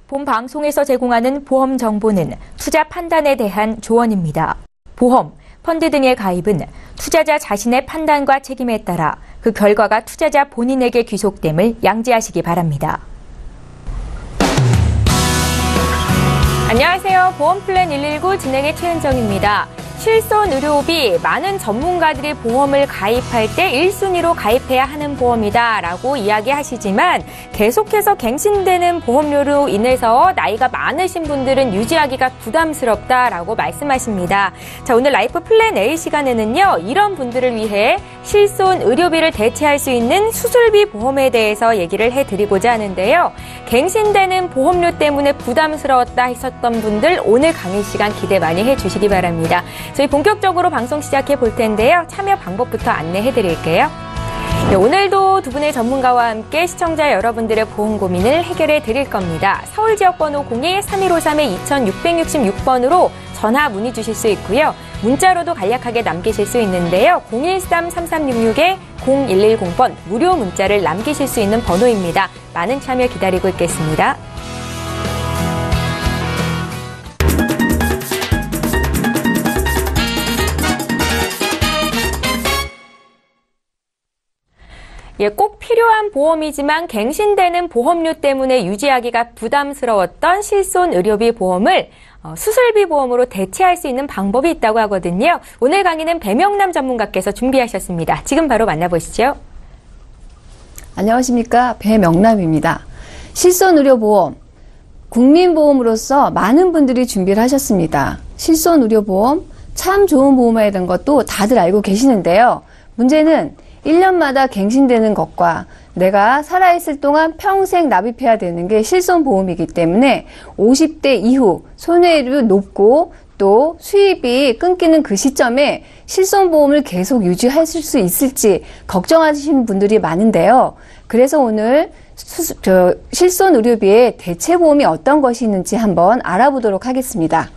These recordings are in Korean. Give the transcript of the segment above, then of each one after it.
본 방송에서 제공하는 보험 정보는 투자 판단에 대한 조언입니다. 보험, 펀드 등의 가입은 투자자 자신의 판단과 책임에 따라 그 결과가 투자자 본인에게 귀속됨을 양지하시기 바랍니다. 안녕하세요. 보험플랜 119 진행의 최은정입니다. 실손의료비, 많은 전문가들이 보험을 가입할 때 1순위로 가입해야 하는 보험이다라고 이야기하시지만 계속해서 갱신되는 보험료로 인해서 나이가 많으신 분들은 유지하기가 부담스럽다라고 말씀하십니다. 자, 오늘 라이프 플랜 A 시간에는요, 이런 분들을 위해 실손의료비를 대체할 수 있는 수술비 보험에 대해서 얘기를 해드리고자 하는데요. 갱신되는 보험료 때문에 부담스러웠다 하셨던 분들 오늘 강의 시간 기대 많이 해주시기 바랍니다. 저희 본격적으로 방송 시작해 볼 텐데요. 참여 방법부터 안내해 드릴게요. 네, 오늘도 두 분의 전문가와 함께 시청자 여러분들의 보험 고민을 해결해 드릴 겁니다. 서울 지역번호 02-3153-2666번으로 전화 문의 주실 수 있고요. 문자로도 간략하게 남기실 수 있는데요. 013-3366-0110번 무료 문자를 남기실 수 있는 번호입니다. 많은 참여 기다리고 있겠습니다. 예, 꼭 필요한 보험이지만 갱신되는 보험료 때문에 유지하기가 부담스러웠던 실손의료비 보험을 수술비 보험으로 대체할 수 있는 방법이 있다고 하거든요. 오늘 강의는 배명남 전문가께서 준비하셨습니다. 지금 바로 만나보시죠. 안녕하십니까. 배명남입니다. 실손의료보험, 국민보험으로서 많은 분들이 준비를 하셨습니다. 실손의료보험, 참 좋은 보험에 대한 것도 다들 알고 계시는데요. 문제는 1년마다 갱신되는 것과 내가 살아있을 동안 평생 납입해야 되는 게 실손보험이기 때문에 50대 이후 손해율이 높고 또 수입이 끊기는 그 시점에 실손보험을 계속 유지하실 수 있을지 걱정하시는 분들이 많은데요. 그래서 오늘 실손의료비의 대체보험이 어떤 것이 있는지 한번 알아보도록 하겠습니다.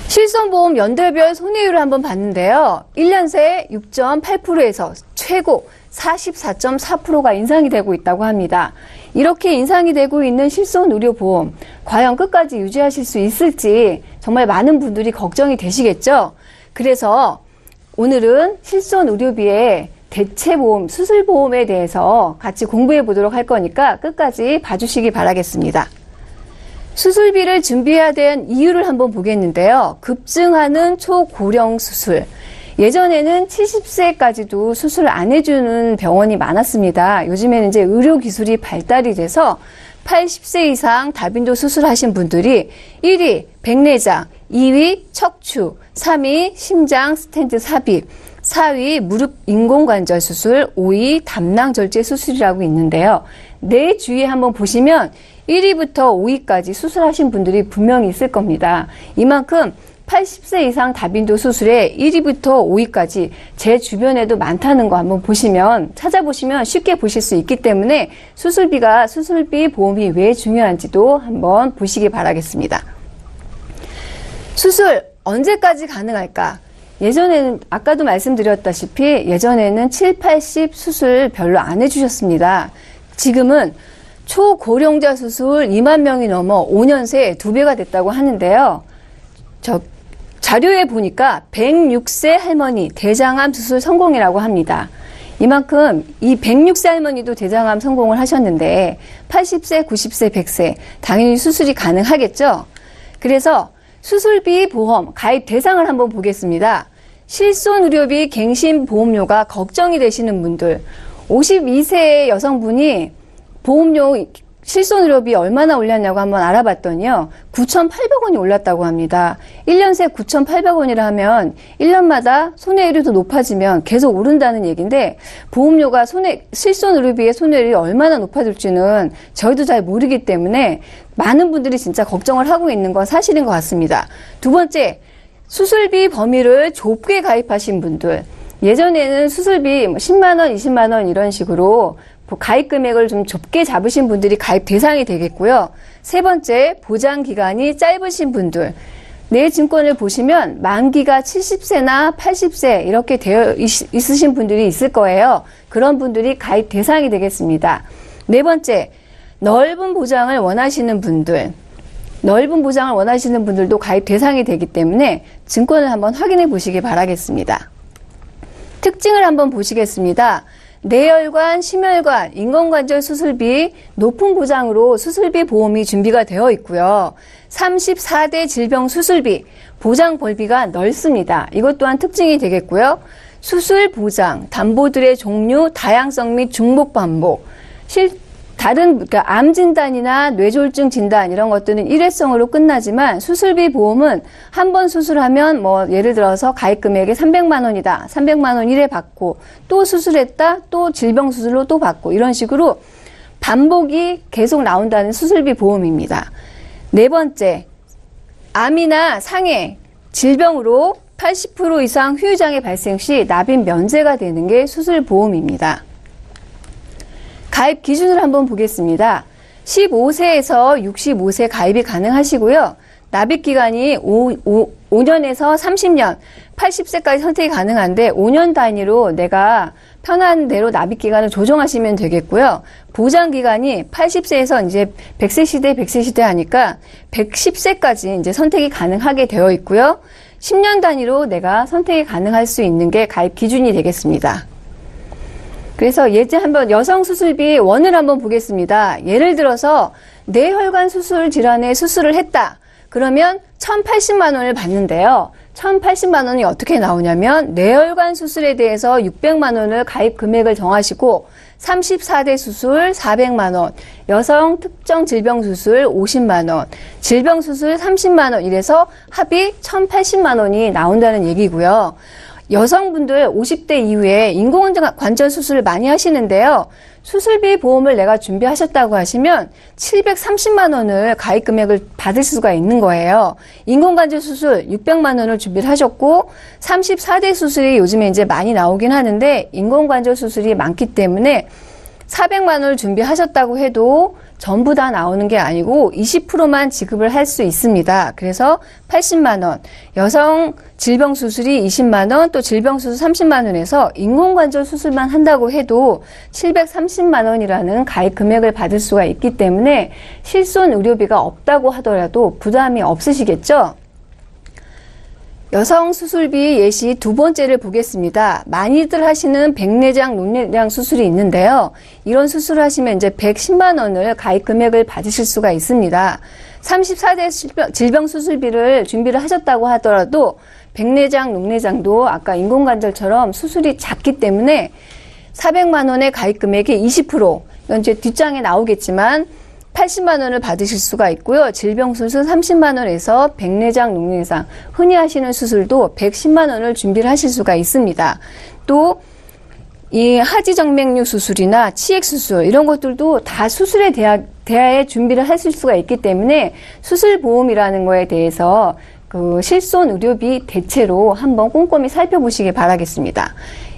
실손보험 연도별 손해율을 한번 봤는데요. 1년 새 6.8%에서 최고 44.4%가 인상이 되고 있다고 합니다. 이렇게 인상이 되고 있는 실손의료보험, 과연 끝까지 유지하실 수 있을지 정말 많은 분들이 걱정이 되시겠죠? 그래서 오늘은 실손의료비의 대체보험, 수술보험에 대해서 같이 공부해 보도록 할 거니까 끝까지 봐주시기 바라겠습니다. 수술비를 준비해야 되는 이유를 한번 보겠는데요. 급증하는 초고령 수술. 예전에는 70세까지도 수술 안 해주는 병원이 많았습니다. 요즘에는 이제 의료기술이 발달이 돼서 80세 이상 다빈도 수술하신 분들이 1위 백내장, 2위 척추, 3위 심장 스텐트 삽입, 4위 무릎 인공관절 수술, 5위 담낭 절제 수술이라고 있는데요. 내 주위에 한번 보시면 1위부터 5위까지 수술하신 분들이 분명히 있을 겁니다. 이만큼 80세 이상 다빈도 수술에 1위부터 5위까지 제 주변에도 많다는 거 한번 찾아보시면 쉽게 보실 수 있기 때문에 수술비 보험이 왜 중요한지도 한번 보시기 바라겠습니다. 수술 언제까지 가능할까? 예전에는 아까도 말씀드렸다시피 예전에는 7, 80 수술 별로 안 해주셨습니다. 지금은 초고령자 수술 2만 명이 넘어 5년 새 2배가 됐다고 하는데요. 자료에 보니까 106세 할머니 대장암 수술 성공이라고 합니다. 이만큼 이 106세 할머니도 대장암 성공을 하셨는데 80세, 90세, 100세 당연히 수술이 가능하겠죠. 그래서 수술비 보험 가입 대상을 한번 보겠습니다. 실손의료비 갱신 보험료가 걱정이 되시는 분들, 52세의 여성분이 보험료 실손의료비 얼마나 올랐냐고 한번 알아봤더니요. 9,800원이 올랐다고 합니다. 1년 새 9,800원이라 하면 1년마다 손해율이 더 높아지면 계속 오른다는 얘기인데 보험료가 실손의료비의 손해율이 얼마나 높아질지는 저희도 잘 모르기 때문에 많은 분들이 진짜 걱정을 하고 있는 건 사실인 것 같습니다. 두 번째, 수술비 범위를 좁게 가입하신 분들. 예전에는 수술비 10만 원, 20만 원 이런 식으로 그 가입 금액을 좀 좁게 잡으신 분들이 가입 대상이 되겠고요. 세 번째, 보장 기간이 짧으신 분들. 내 증권을 보시면 만기가 70세나 80세 이렇게 되어 있으신 분들이 있을 거예요. 그런 분들이 가입 대상이 되겠습니다. 네 번째, 넓은 보장을 원하시는 분들. 넓은 보장을 원하시는 분들도 가입 대상이 되기 때문에 증권을 한번 확인해 보시기 바라겠습니다. 특징을 한번 보시겠습니다. 뇌혈관, 심혈관, 인공관절 수술비 높은 보장으로 수술비 보험이 준비가 되어 있고요. 34대 질병 수술비, 보장 범위가 넓습니다. 이것 또한 특징이 되겠고요. 수술 보장, 담보들의 종류, 다양성 및 중복 반복, 다른 그러니까 암 진단이나 뇌졸중 진단 이런 것들은 일회성으로 끝나지만 수술비 보험은 한 번 수술하면 뭐 예를 들어서 가입 금액이 300만 원이다. 300만 원 1회 받고 또 수술했다. 또 질병 수술로 또 받고 이런 식으로 반복이 계속 나온다는 수술비 보험입니다. 네 번째, 암이나 상해, 질병으로 80% 이상 후유장애 발생 시 납입 면제가 되는 게 수술보험입니다. 가입 기준을 한번 보겠습니다. 15세에서 65세 가입이 가능하시고요. 납입 기간이 5년에서 30년, 80세까지 선택이 가능한데 5년 단위로 내가 편한 대로 납입 기간을 조정하시면 되겠고요. 보장 기간이 80세에서 이제 100세 시대, 100세 시대 하니까 110세까지 이제 선택이 가능하게 되어 있고요. 10년 단위로 내가 선택이 가능할 수 있는 게 가입 기준이 되겠습니다. 그래서 예제 한번 여성 수술비 원을 한번 보겠습니다. 예를 들어서 뇌혈관 수술 질환에 수술을 했다. 그러면 1,080만 원을 받는데요. 1,080만 원이 어떻게 나오냐면 뇌혈관 수술에 대해서 600만 원을 가입 금액을 정하시고 34대 수술 400만 원, 여성 특정 질병 수술 50만 원, 질병 수술 30만 원 이래서 합이 1,080만 원이 나온다는 얘기고요. 여성분들 50대 이후에 인공관절 수술을 많이 하시는데요. 수술비 보험을 내가 준비하셨다고 하시면 730만 원을 가입 금액을 받을 수가 있는 거예요. 인공관절 수술 600만 원을 준비를 하셨고 34대 수술이 요즘에 이제 많이 나오긴 하는데 인공관절 수술이 많기 때문에 400만 원을 준비하셨다고 해도 전부 다 나오는 게 아니고 20%만 지급을 할 수 있습니다. 그래서 80만 원, 여성 질병 수술이 20만 원, 또 질병 수술 30만 원에서 인공관절 수술만 한다고 해도 730만 원이라는 가입 금액을 받을 수가 있기 때문에 실손 의료비가 없다고 하더라도 부담이 없으시겠죠? 여성 수술비 예시 두 번째를 보겠습니다. 많이들 하시는 백내장, 녹내장 수술이 있는데요. 이런 수술을 하시면 이제 110만 원을 가입 금액을 받으실 수가 있습니다. 34대 질병 수술비를 준비를 하셨다고 하더라도 백내장, 녹내장도 아까 인공관절처럼 수술이 작기 때문에 400만 원의 가입 금액이 20%, 이건 이제 뒷장에 나오겠지만 80만 원을 받으실 수가 있고요. 질병 수술 30만 원에서 백내장, 녹내장, 흔히 하시는 수술도 110만 원을 준비를 하실 수가 있습니다. 또 이 하지정맥류 수술이나 치액 수술 이런 것들도 다 수술에 대하여 준비를 하실 수가 있기 때문에 수술보험이라는 거에 대해서 그 실손 의료비 대체로 한번 꼼꼼히 살펴보시기 바라겠습니다.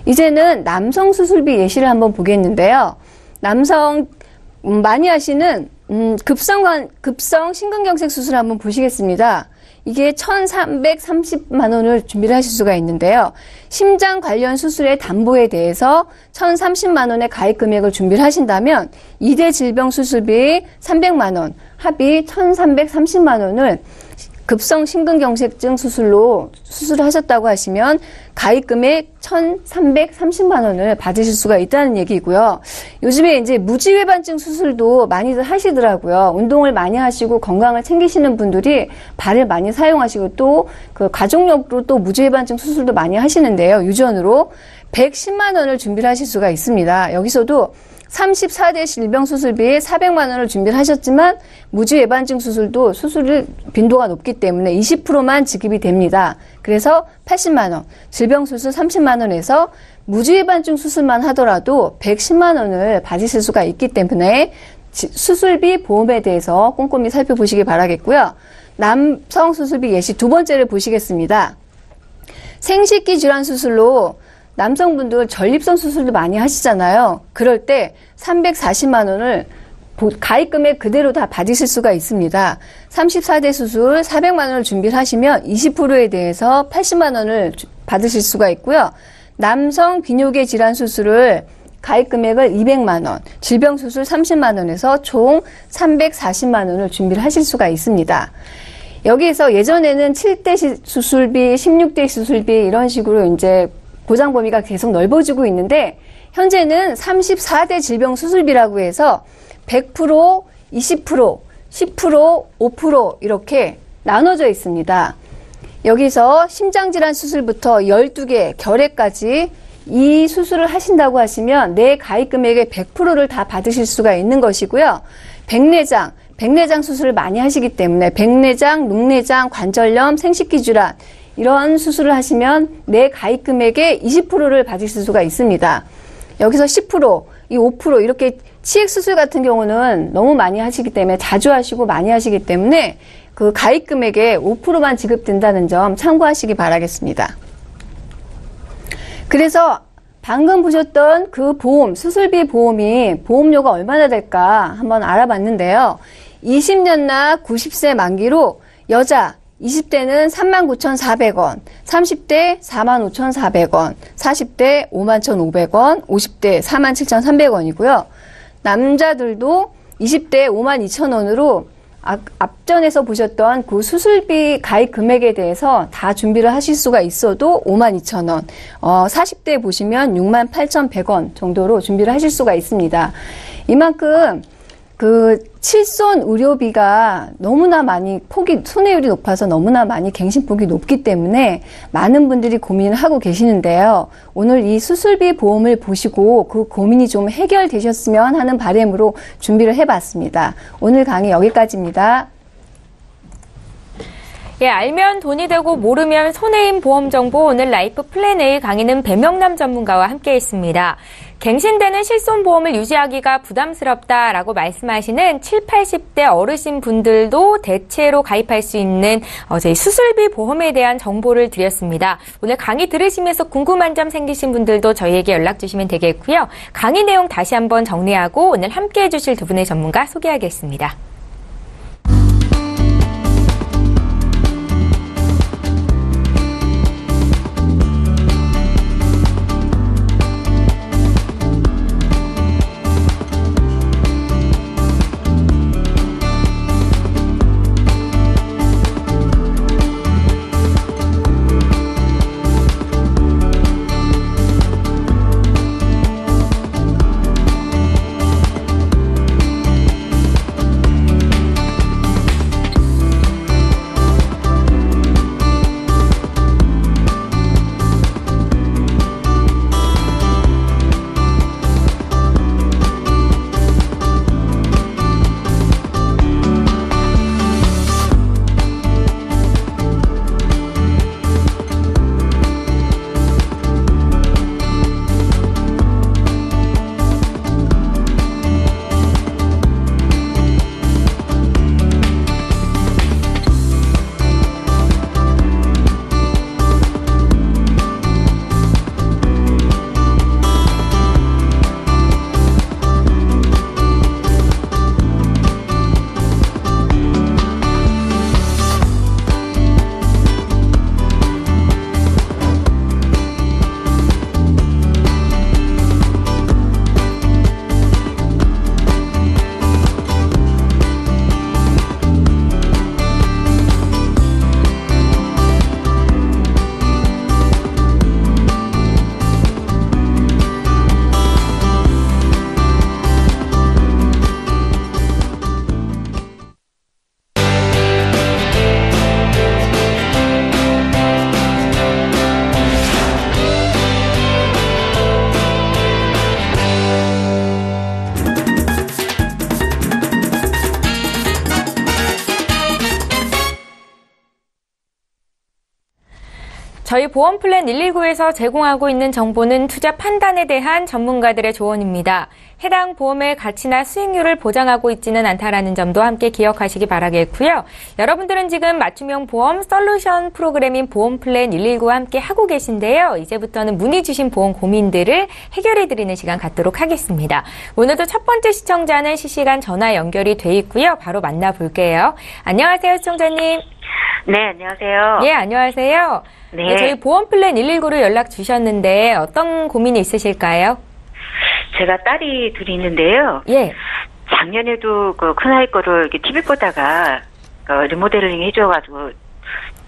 이제는 남성 수술비 예시를 한번 보겠는데요. 남성 많이 하시는 급성 심근경색 수술 한번 보시겠습니다. 이게 1,330만 원을 준비를 하실 수가 있는데요. 심장 관련 수술의 담보에 대해서 1,030만 원의 가입 금액을 준비를 하신다면 2대 질병 수술비 300만 원, 합이 1,330만 원을 급성 심근경색증 수술로 수술을 하셨다고 하시면 가입 금액 1,330만 원을 받으실 수가 있다는 얘기고요. 요즘에 이제 무지외반증 수술도 많이들 하시더라고요. 운동을 많이 하시고 건강을 챙기시는 분들이 발을 많이 사용하시고 또 그 가족력으로 또 무지외반증 수술도 많이 하시는데요. 유전으로 110만 원을 준비를 하실 수가 있습니다. 여기서도 34대 질병 수술비에 400만 원을 준비를 하셨지만 무지외반증 수술도 수술 빈도가 높기 때문에 20%만 지급이 됩니다. 그래서 80만 원, 질병 수술 30만 원에서 무지외반증 수술만 하더라도 110만 원을 받으실 수가 있기 때문에 수술비 보험에 대해서 꼼꼼히 살펴보시기 바라겠고요. 남성 수술비 예시 두 번째를 보시겠습니다. 생식기 질환 수술로 남성분들 전립선 수술도 많이 하시잖아요. 그럴 때 340만 원을 가입 금액 그대로 다 받으실 수가 있습니다. 34대 수술 400만 원을 준비를 하시면 20%에 대해서 80만 원을 받으실 수가 있고요. 남성 비뇨기 질환 수술을 가입 금액을 200만 원, 질병 수술 30만 원에서 총 340만 원을 준비를 하실 수가 있습니다. 여기에서 예전에는 7대 수술비, 16대 수술비 이런 식으로 이제 보장 범위가 계속 넓어지고 있는데 현재는 34대 질병 수술비라고 해서 100%, 20%, 10%, 5% 이렇게 나눠져 있습니다. 여기서 심장질환 수술부터 12개 결핵까지 이 수술을 하신다고 하시면 내 가입 금액의 100%를 다 받으실 수가 있는 것이고요. 백내장 수술을 많이 하시기 때문에 백내장, 녹내장, 관절염, 생식기질환 이런 수술을 하시면 내 가입 금액의 20%를 받으실 수가 있습니다. 여기서 10%, 이 5% 이렇게 치액 수술 같은 경우는 너무 많이 하시기 때문에 자주 하시고 많이 하시기 때문에 그 가입 금액의 5%만 지급된다는 점 참고하시기 바라겠습니다. 그래서 방금 보셨던 그 보험, 수술비 보험이 보험료가 얼마나 될까 한번 알아봤는데요. 20년 나 90세 만기로 여자 20대는 39,400원, 30대 45,400원, 40대 51,500원, 50대 47,300원이고요. 남자들도 20대 52,000원으로 앞전에서 보셨던 그 수술비 가입 금액에 대해서 다 준비를 하실 수가 있어도 52,000원, 40대 보시면 68,100원 정도로 준비를 하실 수가 있습니다. 이만큼 그 칠손 의료비가 너무나 많이 손해율이 높아서 너무나 많이 갱신폭이 높기 때문에 많은 분들이 고민을 하고 계시는데요. 오늘 이 수술비 보험을 보시고 그 고민이 좀 해결되셨으면 하는 바람으로 준비를 해봤습니다. 오늘 강의 여기까지입니다. 예, 알면 돈이 되고 모르면 손해인 보험 정보 오늘 라이프 플랜 A 강의는 배명남 전문가와 함께 했습니다. 갱신되는 실손보험을 유지하기가 부담스럽다라고 말씀하시는 7, 80대 어르신 분들도 대체로 가입할 수 있는 저희 수술비 보험에 대한 정보를 드렸습니다. 오늘 강의 들으시면서 궁금한 점 생기신 분들도 저희에게 연락 주시면 되겠고요. 강의 내용 다시 한번 정리하고 오늘 함께 해주실 두 분의 전문가 소개하겠습니다. 저희 보험플랜 119에서 제공하고 있는 정보는 투자 판단에 대한 전문가들의 조언입니다. 해당 보험의 가치나 수익률을 보장하고 있지는 않다라는 점도 함께 기억하시기 바라겠고요. 여러분들은 지금 맞춤형 보험 솔루션 프로그램인 보험플랜 119와 함께 하고 계신데요. 이제부터는 문의 주신 보험 고민들을 해결해드리는 시간 갖도록 하겠습니다. 오늘도 첫 번째 시청자는 실시간 전화 연결이 돼 있고요. 바로 만나볼게요. 안녕하세요, 시청자님. 네, 안녕하세요. 예, 안녕하세요. 네. 저희 보험플랜 119로 연락 주셨는데 어떤 고민이 있으실까요? 제가 딸이 둘이 있는데요. 예. 작년에도 그 큰아이 거를 이렇게 TV 보다가 리모델링 해줘가지고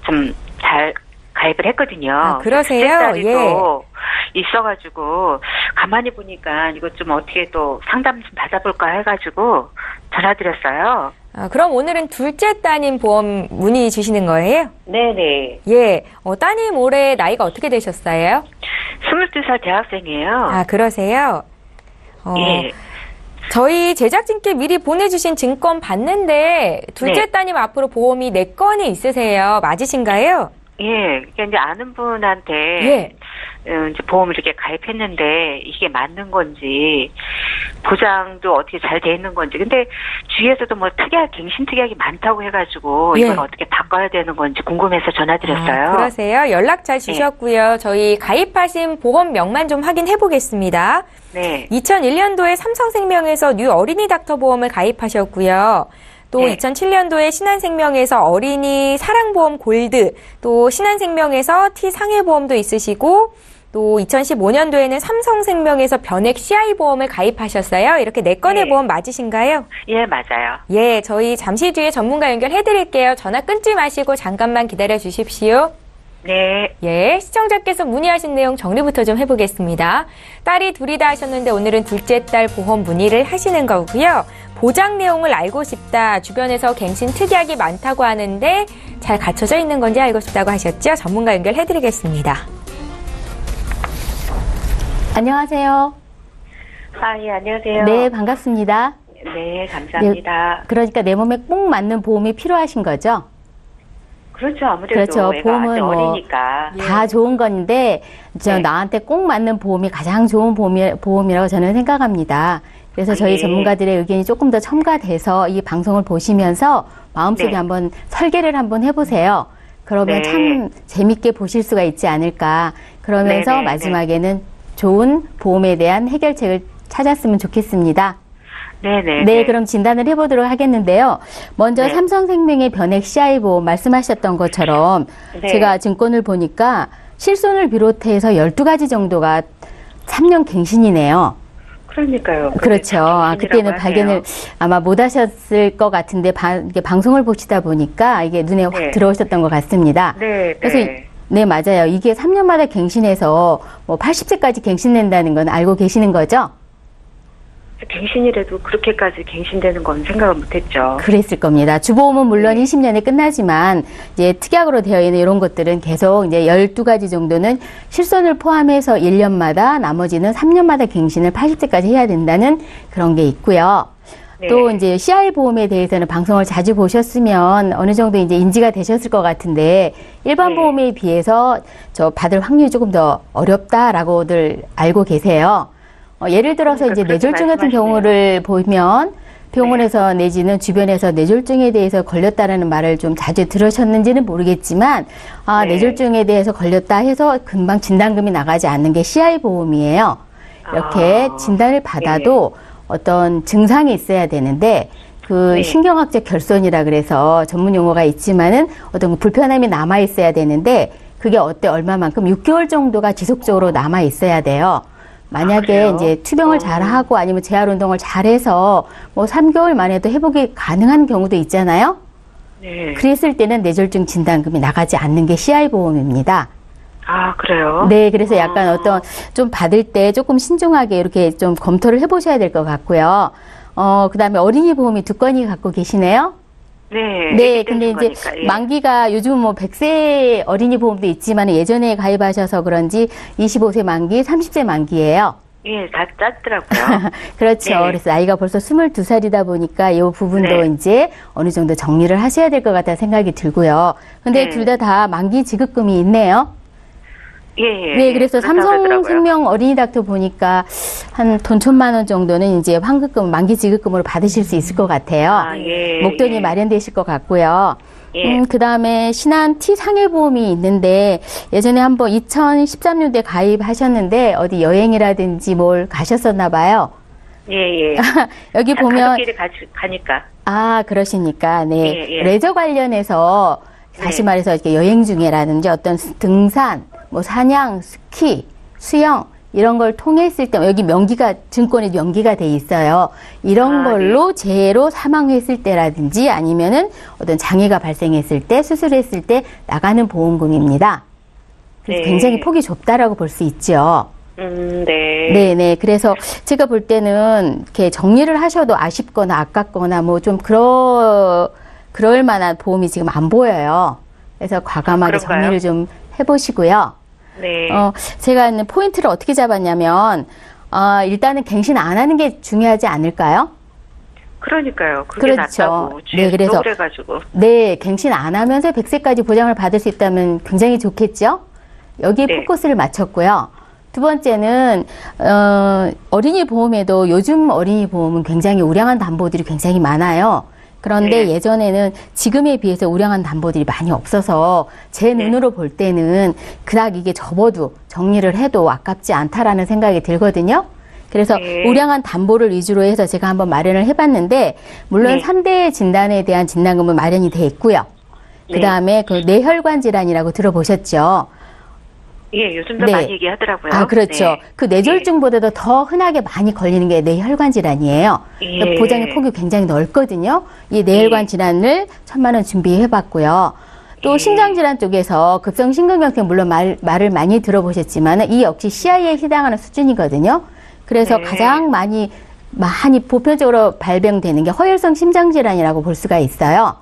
좀 잘 가입을 했거든요. 아, 그러세요? 딸이도 있어가지고 가만히 보니까 이거 좀 어떻게 또 상담 좀 받아볼까 해가지고 전화드렸어요. 그럼 오늘은 둘째 따님 보험 문의 주시는 거예요? 네네. 예. 따님 올해 나이가 어떻게 되셨어요? 22살 대학생이에요. 아, 그러세요? 예. 저희 제작진께 미리 보내주신 증권 봤는데 둘째 네. 따님 앞으로 보험이 4건이 있으세요. 맞으신가요? 예. 그러니까 이제 아는 분한테 예. 이제 보험을 이렇게 가입했는데 이게 맞는 건지 보장도 어떻게 잘 돼 있는 건지 근데 주위에서도 뭐 갱신 특약이 많다고 해가지고 이걸 예. 어떻게 바꿔야 되는 건지 궁금해서 전화드렸어요. 그러세요? 연락 잘 주셨고요. 저희 가입하신 보험명만 좀 확인해 보겠습니다. 네. 2001년도에 삼성생명에서 뉴 어린이 닥터 보험을 가입하셨고요. 또 네. 2007년도에 신한생명에서 어린이 사랑보험 골드, 또 신한생명에서 T상해보험도 있으시고 또 2015년도에는 삼성생명에서 변액 CI보험을 가입하셨어요. 이렇게 4건의 네. 보험 맞으신가요? 예, 맞아요. 예, 저희 잠시 뒤에 전문가 연결해드릴게요. 전화 끊지 마시고 잠깐만 기다려 주십시오. 네. 예, 시청자께서 문의하신 내용 정리부터 좀 해보겠습니다. 딸이 둘이다 하셨는데 오늘은 둘째 딸 보험 문의를 하시는 거고요. 보장 내용을 알고 싶다. 주변에서 갱신 특약이 많다고 하는데 잘 갖춰져 있는 건지 알고 싶다고 하셨죠? 전문가 연결해드리겠습니다. 안녕하세요. 아, 예, 안녕하세요. 네, 반갑습니다. 네, 감사합니다. 그러니까 내 몸에 꼭 맞는 보험이 필요하신 거죠? 그렇죠. 아무래도 그렇죠. 애가 보험은 아직 뭐 어리니까. 다 좋은 건데 네. 나한테 꼭 맞는 보험이 가장 좋은 보험이라고 저는 생각합니다. 그래서 저희 예. 전문가들의 의견이 조금 더 첨가돼서 이 방송을 보시면서 마음속에 네. 한번 설계를 한번 해보세요. 그러면 네. 참 재밌게 보실 수가 있지 않을까. 그러면서 네, 네, 마지막에는 좋은 보험에 대한 해결책을 찾았으면 좋겠습니다. 네네. 네, 그럼 진단을 해보도록 하겠는데요. 먼저 네. 삼성생명의 변액 CI보험 말씀하셨던 것처럼 네. 제가 증권을 보니까 실손을 비롯해서 12가지 정도가 3년 갱신이네요. 그러니까요. 그렇죠. 그때는 하네요. 발견을 아마 못 하셨을 것 같은데 이게 방송을 보시다 보니까 이게 눈에 확 네. 들어오셨던 것 같습니다. 네, 그래서 네. 네, 맞아요. 이게 3년마다 갱신해서 뭐 80세까지 갱신된다는 건 알고 계시는 거죠? 갱신이라도 그렇게까지 갱신되는 건 생각을 못했죠. 그랬을 겁니다. 주보험은 물론 20년에 끝나지만 이제 특약으로 되어 있는 이런 것들은 계속 이제 12가지 정도는 실손을 포함해서 1년마다 나머지는 3년마다 갱신을 80세까지 해야 된다는 그런 게 있고요. 네. 또 이제 CI 보험에 대해서는 방송을 자주 보셨으면 어느 정도 이제 인지가 되셨을 것 같은데 일반 네. 보험에 비해서 저 받을 확률이 조금 더 어렵다라고들 알고 계세요. 예를 들어서 이제 그렇게 뇌졸중 같은 말씀하시네요. 경우를 보면 병원에서 내지는 주변에서 뇌졸중에 대해서 걸렸다라는 말을 좀 자주 들으셨는지는 모르겠지만 네. 뇌졸중에 대해서 걸렸다 해서 금방 진단금이 나가지 않는 게 CI 보험이에요. 이렇게 진단을 받아도 어떤 증상이 있어야 되는데 그 네. 신경학적 결손이라 그래서 전문 용어가 있지만은 어떤 불편함이 남아 있어야 되는데 그게 얼마만큼 6개월 정도가 지속적으로 남아 있어야 돼요. 만약에 그래요? 이제 투병을 잘 하고 아니면 재활 운동을 잘해서 뭐 3개월 만에도 회복이 가능한 경우도 있잖아요. 네. 그랬을 때는 뇌졸중 진단금이 나가지 않는 게 CI 보험입니다. 아, 그래요? 네, 그래서 약간 어떤 좀 받을 때 조금 신중하게 이렇게 좀 검토를 해보셔야 될 것 같고요. 그다음에 어린이 보험이 2건이 갖고 계시네요. 네. 네, 근데 이제 거니까, 예. 만기가 요즘 뭐 100세 어린이 보험도 있지만 예전에 가입하셔서 그런지 25세 만기, 30세 만기예요. 예, 다 짧더라고요. 그렇죠. 네. 그래서 나이가 벌써 22살이다 보니까 이 부분도 네. 이제 어느 정도 정리를 하셔야 될 것 같다는 생각이 들고요. 근데 네. 둘 다 만기 지급금이 있네요. 네, 그래서 삼성생명 어린이 닥터 보니까 한 돈 1,000만 원 정도는 이제 환급금, 만기 지급금으로 받으실 수 있을 것 같아요. 목돈이 마련되실 것 같고요. 그 다음에 신한 T 상해보험이 있는데 예전에 한번 2013년도에 가입하셨는데 어디 여행이라든지 뭘 가셨었나 봐요. 여기 보면 가족끼리 가니까. 아, 그러시니까 네. 레저 관련해서 다시 말해서 이렇게 여행 중에라든지 어떤 등산, 뭐 사냥, 스키, 수영 이런 걸 통했을 때 여기 명기가 증권에 명기가 돼 있어요. 이런 걸로 재해로 사망했을 때라든지 아니면은 어떤 장애가 발생했을 때 수술했을 때 나가는 보험금입니다. 그래서 굉장히 폭이 좁다라고 볼 수 있죠. 네네. 그래서 제가 볼 때는 이렇게 정리를 하셔도 아쉽거나 아깝거나 뭐 좀 그럴 만한 보험이 지금 안 보여요. 그래서 과감하게 정리를 좀 해보시고요. 네. 제가 포인트를 어떻게 잡았냐면, 일단은 갱신 안 하는 게 중요하지 않을까요? 그러니까요. 그게 낫다고. 네, 그래서. 그래가지고. 네, 갱신 안 하면서 100세까지 보장을 받을 수 있다면 굉장히 좋겠죠? 여기에 포커스를 맞췄고요. 두 번째는, 어린이 보험에도 요즘 어린이 보험은 굉장히 우량한 담보들이 굉장히 많아요. 그런데 예전에는 지금에 비해서 우량한 담보들이 많이 없어서 제 눈으로 볼 때는 그닥 이게 접어도 정리를 해도 아깝지 않다라는 생각이 들거든요. 그래서 우량한 담보를 위주로 해서 제가 한번 마련을 해봤는데 물론 3대 진단에 대한 진단금은 마련이 돼 있고요. 그 다음에 그 뇌혈관 질환이라고 들어보셨죠? 요즘도 많이 얘기하더라고요. 아, 그렇죠. 그 뇌졸중보다도 더 흔하게 많이 걸리는 게 뇌혈관 질환이에요. 그러니까 보장의 폭이 굉장히 넓거든요. 이 뇌혈관 질환을 1,000만 원 준비해봤고요. 또 심장질환 쪽에서 급성심근경색 물론 말을 많이 들어보셨지만 이 역시 CI에 해당하는 수준이거든요. 그래서 가장 많이 보편적으로 발병되는 게 허혈성 심장질환이라고 볼 수가 있어요.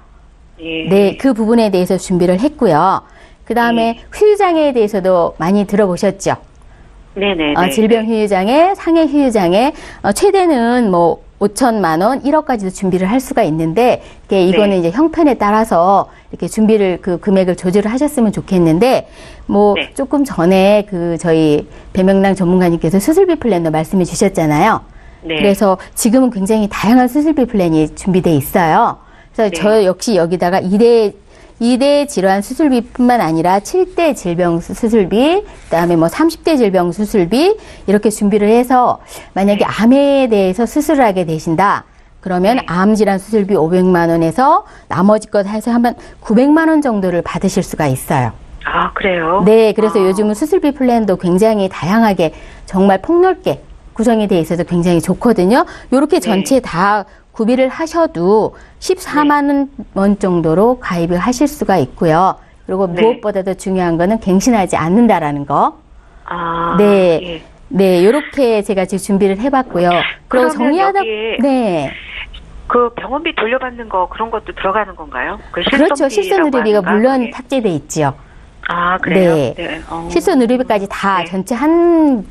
네, 그 부분에 대해서 준비를 했고요. 그 다음에 후유장애에 대해서도 많이 들어보셨죠? 네네. 질병 후유장애, 상해 후유장애, 최대는 뭐 5,000만 원, 1억까지도 준비를 할 수가 있는데, 이거는 이제 형편에 따라서 이렇게 준비를 그 금액을 조절을 하셨으면 좋겠는데, 뭐 조금 전에 저희 배명랑 전문가님께서 수술비 플랜도 말씀해 주셨잖아요. 그래서 지금은 굉장히 다양한 수술비 플랜이 준비돼 있어요. 그래서 저 역시 여기다가 2대 질환 수술비뿐만 아니라 7대 질병 수술비, 그다음에 뭐 30대 질병 수술비 이렇게 준비를 해서 만약에 암에 대해서 수술을 하게 되신다. 그러면 암 질환 수술비 500만 원에서 나머지 것 해서 한번 900만 원 정도를 받으실 수가 있어요. 아, 그래요? 네, 그래서 요즘은 수술비 플랜도 굉장히 다양하게 정말 폭넓게 구성이 돼 있어서 굉장히 좋거든요. 요렇게 전체 다 구비를 하셔도 14만 원 정도로 가입을 하실 수가 있고요. 그리고 무엇보다도 중요한 거는 갱신하지 않는다라는 거. 네, 요렇게 제가 지금 준비를 해봤고요. 그리고 정리하다, 그 병원비 돌려받는 거 그런 것도 들어가는 건가요? 그렇죠. 실손의료비가 물론 탑재돼 있죠. 아, 그래요? 네. 실손의료비까지 다 전체 한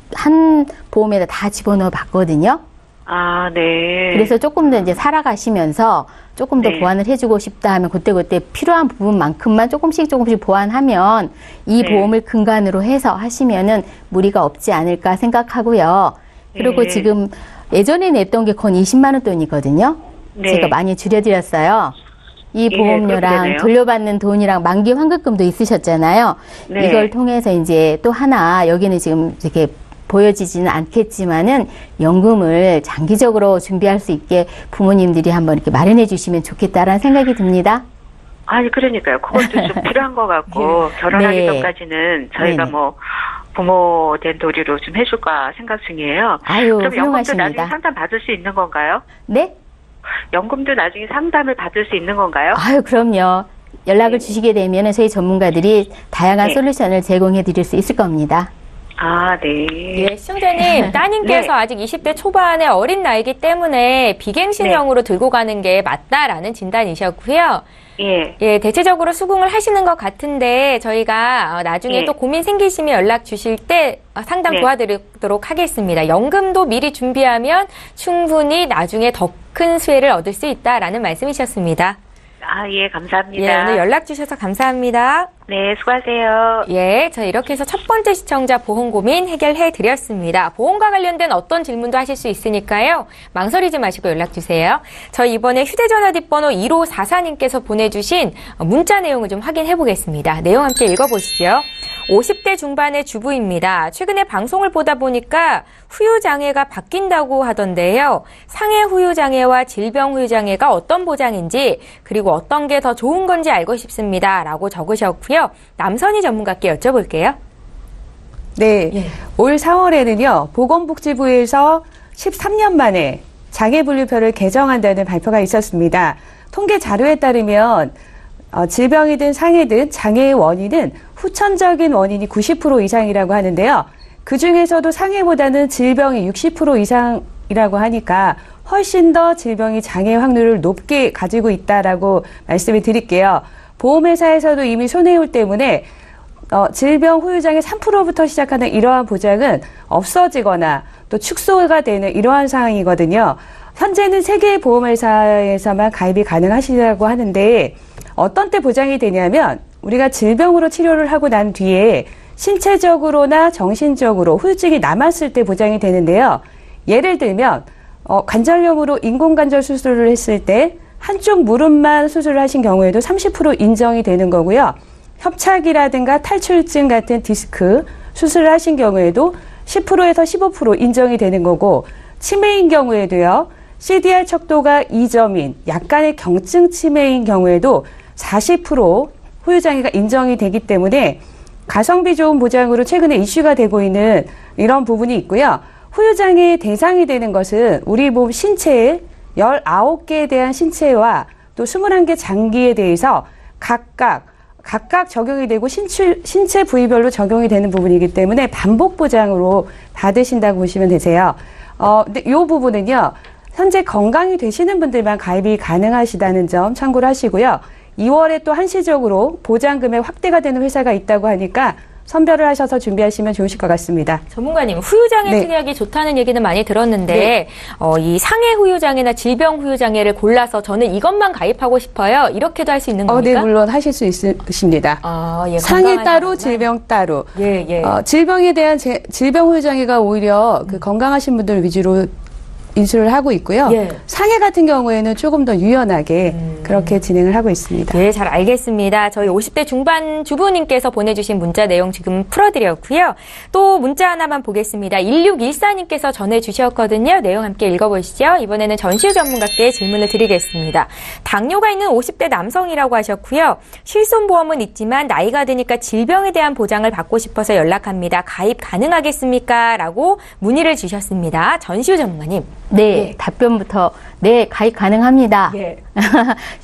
보험에다 다 집어넣어 봤거든요. 아, 네. 그래서 조금 더 이제 살아가시면서 조금 더 보완을 해주고 싶다 하면 그때 필요한 부분만큼만 조금씩 보완하면 이 보험을 근간으로 해서 하시면은 무리가 없지 않을까 생각하고요. 그리고 지금 예전에 냈던 게 건 20만 원 돈이거든요. 제가 많이 줄여드렸어요. 이 보험료랑 돌려받는 돈이랑 만기 환급금도 있으셨잖아요. 이걸 통해서 이제 또 하나 여기는 지금 이렇게 보여지지는 않겠지만은 연금을 장기적으로 준비할 수 있게 부모님들이 한번 이렇게 마련해 주시면 좋겠다라는 생각이 듭니다. 아니, 그러니까요. 그것도 좀 필요한 것 같고, 결혼하기 전까지는 저희가 뭐, 부모 된 도리로 좀 해줄까 생각 중이에요. 아유, 그럼 연금도 훌륭하십니다. 나중에 상담 받을 수 있는 건가요? 네? 연금도 나중에 상담을 받을 수 있는 건가요? 아유, 그럼요. 연락을 주시게 되면 저희 전문가들이 다양한 솔루션을 제공해 드릴 수 있을 겁니다. 아, 네. 예, 시청자님, 따님께서 아직 20대 초반의 어린 나이기 때문에 비갱신형으로 들고 가는 게 맞다라는 진단이셨고요. 예, 대체적으로 수긍을 하시는 것 같은데 저희가 나중에 또 고민 생기시면 연락 주실 때 상담 도와드리도록 하겠습니다. 연금도 미리 준비하면 충분히 나중에 더 큰 수혜를 얻을 수 있다라는 말씀이셨습니다. 예, 감사합니다. 예, 오늘 연락 주셔서 감사합니다. 네, 수고하세요. 예, 저 이렇게 해서 첫 번째 시청자 보험 고민 해결해 드렸습니다. 보험과 관련된 어떤 질문도 하실 수 있으니까요. 망설이지 마시고 연락 주세요. 저희 이번에 휴대전화 뒷번호 1544님께서 보내주신 문자 내용을 좀 확인해 보겠습니다. 내용 함께 읽어보시죠. 50대 중반의 주부입니다. 최근에 방송을 보다 보니까 후유장애가 바뀐다고 하던데요. 상해 후유장애와 질병 후유장애가 어떤 보장인지 그리고 어떤 게 더 좋은 건지 알고 싶습니다. 라고 적으셨고요. 남선희 전문가께 여쭤볼게요. 네, 예. 올 4월에는요. 보건복지부에서 13년 만에 장애분류표를 개정한다는 발표가 있었습니다. 통계 자료에 따르면 질병이든 상해든 장애의 원인은 후천적인 원인이 90% 이상이라고 하는데요. 그중에서도 상해보다는 질병이 60% 이상이라고 하니까 훨씬 더 질병이 장애 확률을 높게 가지고 있다라고 말씀을 드릴게요. 보험회사에서도 이미 손해율 때문에 질병 후유장애 3%부터 시작하는 이러한 보장은 없어지거나 또 축소가 되는 이러한 상황이거든요. 현재는 세 개의 보험회사에서만 가입이 가능하시다고 하는데 어떤 때 보장이 되냐면 우리가 질병으로 치료를 하고 난 뒤에 신체적으로나 정신적으로 후유증이 남았을 때 보장이 되는데요. 예를 들면 관절염으로 인공관절 수술을 했을 때 한쪽 무릎만 수술을 하신 경우에도 30% 인정이 되는 거고요. 협착이라든가 탈출증 같은 디스크 수술을 하신 경우에도 10%에서 15% 인정이 되는 거고 치매인 경우에도요. CDR 척도가 2점인 약간의 경증 치매인 경우에도 40% 후유장애가 인정이 되기 때문에 가성비 좋은 보장으로 최근에 이슈가 되고 있는 이런 부분이 있고요. 후유장애의 대상이 되는 것은 우리 몸 신체의 19개에 대한 신체와 또 21개 장기에 대해서 각각 적용이 되고 신체 부위별로 적용이 되는 부분이기 때문에 반복 보장으로 받으신다고 보시면 되세요. 근데 이 부분은요. 현재 건강이 되시는 분들만 가입이 가능하시다는 점 참고를 하시고요. 2월에 또 한시적으로 보장 금액 확대가 되는 회사가 있다고 하니까 선별을 하셔서 준비하시면 좋으실 것 같습니다. 전문가님, 후유장애 네. 특약이 좋다는 얘기는 많이 들었는데 네. 이 상해 후유장애나 질병 후유장애를 골라서 저는 이것만 가입하고 싶어요. 이렇게도 할 수 있는 겁니까? 네, 물론 하실 수 있으십니다. 예, 상해 따로, 건강한 질병 따로. 예. 질병에 대한 질병 후유장애가 오히려 그 건강하신 분들 위주로 인수를 하고 있고요. 예. 상해 같은 경우에는 조금 더 유연하게 그렇게 진행을 하고 있습니다. 네, 잘 알겠습니다. 저희 50대 중반 주부님께서 보내주신 문자 내용 지금 풀어드렸고요. 또 문자 하나만 보겠습니다. 1614님께서 전해주셨거든요. 내용 함께 읽어보시죠. 이번에는 전시우 전문가께 질문을 드리겠습니다. 당뇨가 있는 50대 남성이라고 하셨고요. 실손보험은 있지만 나이가 드니까 질병에 대한 보장을 받고 싶어서 연락합니다. 가입 가능하겠습니까? 라고 문의를 주셨습니다. 전시우 전문가님. 네, 답변부터 네, 가입 가능합니다. 예.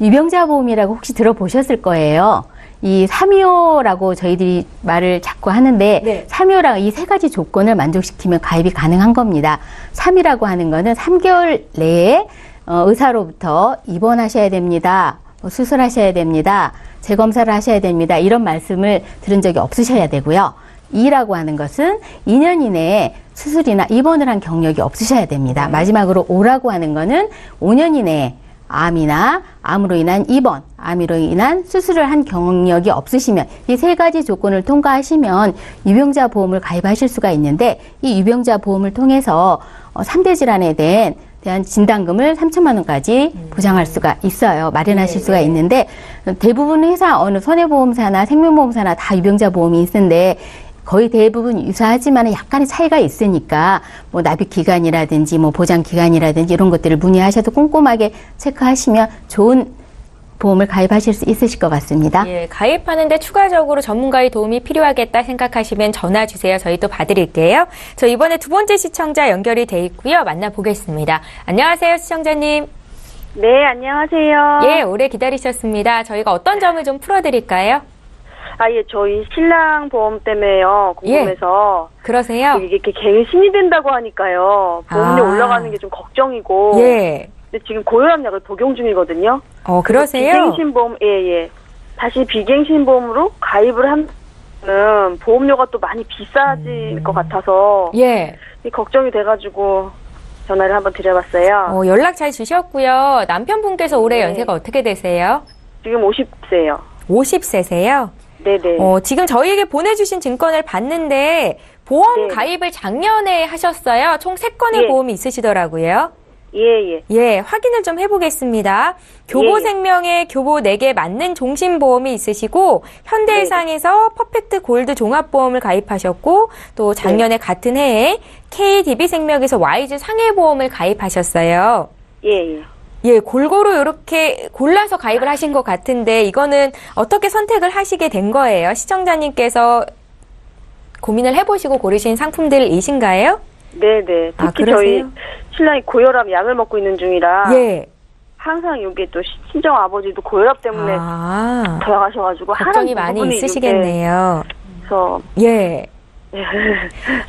유병자 보험이라고 혹시 들어보셨을 거예요. 이 3.25라고 저희들이 말을 자꾸 하는데 네. 3.25랑 이 세 가지 조건을 만족시키면 가입이 가능한 겁니다. 3이라고 하는 거는 3개월 내에 의사로부터 입원하셔야 됩니다. 수술하셔야 됩니다. 재검사를 하셔야 됩니다. 이런 말씀을 들은 적이 없으셔야 되고요. 2라고 하는 것은 2년 이내에 수술이나 입원을 한 경력이 없으셔야 됩니다. 마지막으로 5라고 하는 거는 5년 이내에 암이나 암으로 인한 입원, 암으로 인한 수술을 한 경력이 없으시면 이 세 가지 조건을 통과하시면 유병자 보험을 가입하실 수가 있는데 이 유병자 보험을 통해서 3대 질환에 대한 진단금을 3천만 원까지 보장할 수가 있어요. 마련하실 수가 있는데 대부분 회사 어느 손해보험사나 생명보험사나 다 유병자 보험이 있는데 거의 대부분 유사하지만 약간의 차이가 있으니까 뭐 납입 기간이라든지 뭐 보장 기간이라든지 이런 것들을 문의하셔도 꼼꼼하게 체크하시면 좋은 보험을 가입하실 수 있으실 것 같습니다. 예, 가입하는데 추가적으로 전문가의 도움이 필요하겠다 생각하시면 전화 주세요. 저희 또 봐드릴게요. 저 이번에 두 번째 시청자 연결이 돼 있고요. 만나보겠습니다. 안녕하세요, 시청자님. 네, 안녕하세요. 예, 오래 기다리셨습니다. 저희가 어떤 점을 좀 풀어드릴까요? 예, 저희 신랑 보험 때문에요. 궁금해서. 그러세요? 이게 갱신이 된다고 하니까요. 보험료 올라가는 게 좀 걱정이고. 예. 근데 지금 고혈압약을 복용 중이거든요. 그러세요? 비갱신보험, 예. 다시 비갱신보험으로 가입을 하면 보험료가 또 많이 비싸질 것 같아서. 예. 걱정이 돼가지고 전화를 한번 드려봤어요. 연락 잘 주셨고요. 남편분께서 올해 네. 연세가 어떻게 되세요? 지금 50세요. 50세세요? 네네. 지금 저희에게 보내주신 증권을 봤는데 보험 네. 가입을 작년에 하셨어요. 총 3건의 예. 보험이 있으시더라고요. 예. 예, 확인을 좀 해보겠습니다. 교보생명의 교보 4개 맞는 종신보험이 있으시고 현대해상에서 퍼펙트 골드 종합보험을 가입하셨고 또 작년에 같은 해에 KDB생명에서 와이즈 상해보험을 가입하셨어요. 예. 예, 골고루 이렇게 골라서 가입을 하신 것 같은데 이거는 어떻게 선택을 하시게 된 거예요? 시청자님께서 고민을 해보시고 고르신 상품들이신가요? 네네. 특히 그러세요? 저희 신랑이 고혈압 약을 먹고 있는 중이라 예. 항상 여기 또 친정 아버지도 고혈압 때문에 돌아가셔가지고 걱정이 많이 있으시겠네요. 그래서 예.